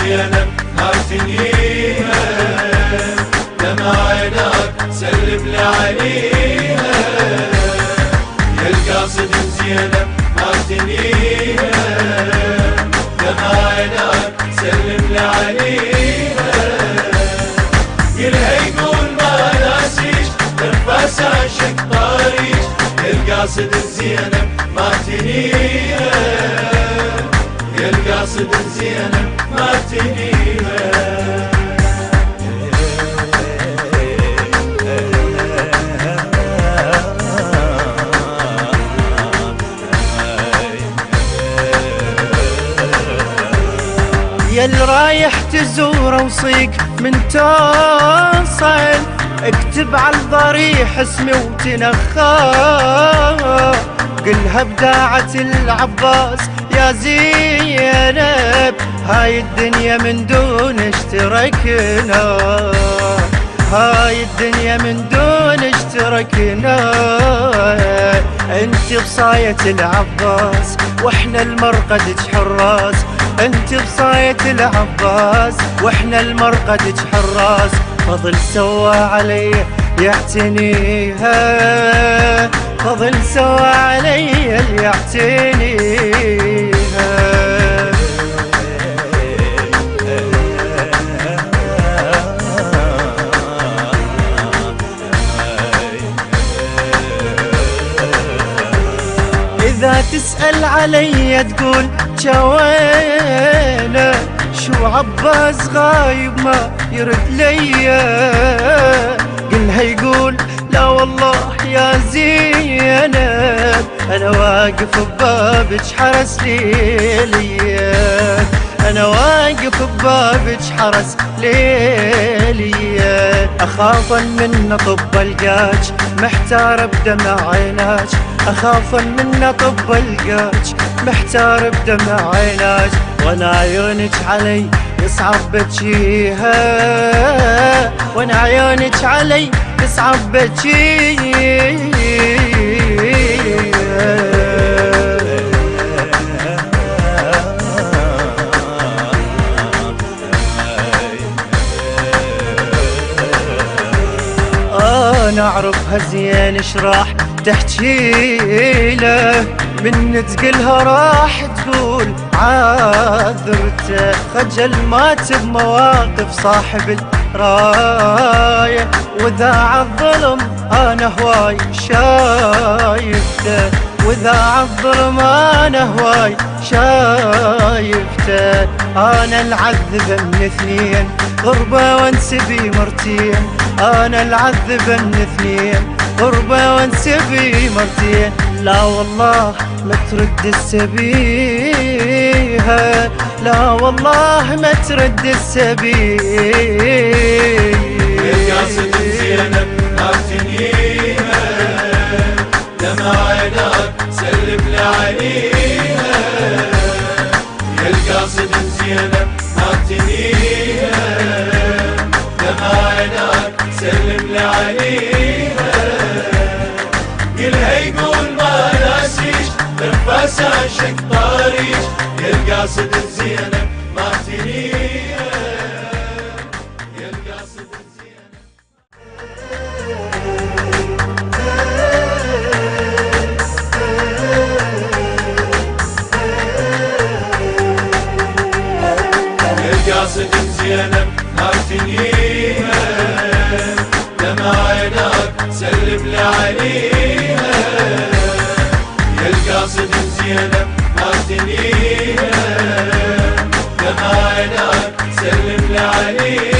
زينب مارتنيها، لما عينك سلم لعليها. يا القاصد زينب مارتنيها، لما عينك سلم لعليها. يلها يقول ما ناسيش انفاس عشق طاريش. يا القاصد زينب مارتنيها، يا القاصد زينب مارتنيها. يل رايح تزور وصيك من توصل، اكتب على الضريح اسمي وتنخى. قلها بداعة العباس يا زينب، هاي الدنيا من دون اشتركنا، هاي الدنيا من دون اشتركنا. انت بصاية العباس واحنا المرقدج حراس، انت بصاية العباس واحنا المرقدج حراس. فضل سوى علي يعتنيها، فضل سوى علي يعتنيها. إذا تسأل علي تقول جوينه، شو عباس غايب ما يرد ليا. قلها يقول لا والله يا زينب، أنا واقف ببابك حرس ليليا، أنا واقف ببابك حرس ليليا. أخاف من طب القاج محتار بدمع عيناج، أخاف من طب القاج محتار بدمع عيناج. وانا عيونك علي يصعب بجيها، وانا عيونك علي يصعب بجيها. انا اعرفها زين ايش راح تحكي له، من تقلها راح تقول عاذرته. خجل مات بمواقف صاحب الراية، وذاع الظلم انا هواي شايفته، وذاع الظلم انا هواي شايفته. انا العذبة من اثنين غربة وانسبي مرتين، انا العذبة من اثنين غربة وانسبي مرتين. لا والله ما ترد السبيها، لا والله ما ترد السبيها. القاصد زينب مارتنيها، لما عينك سلم لعليها. يا القاصد زينب مارتنيها، لما عينك سلم لعليها. قلها يقول ما ناسيش انفاس عشق طاريش. يا القاصد زينب مارتنيها، يا القاصد زينب. يا القاصد زينب مارتنيها، لما عينك سلم لعليها. يا القاصد زينب مارتنيها، لما عينك سلم لعليها.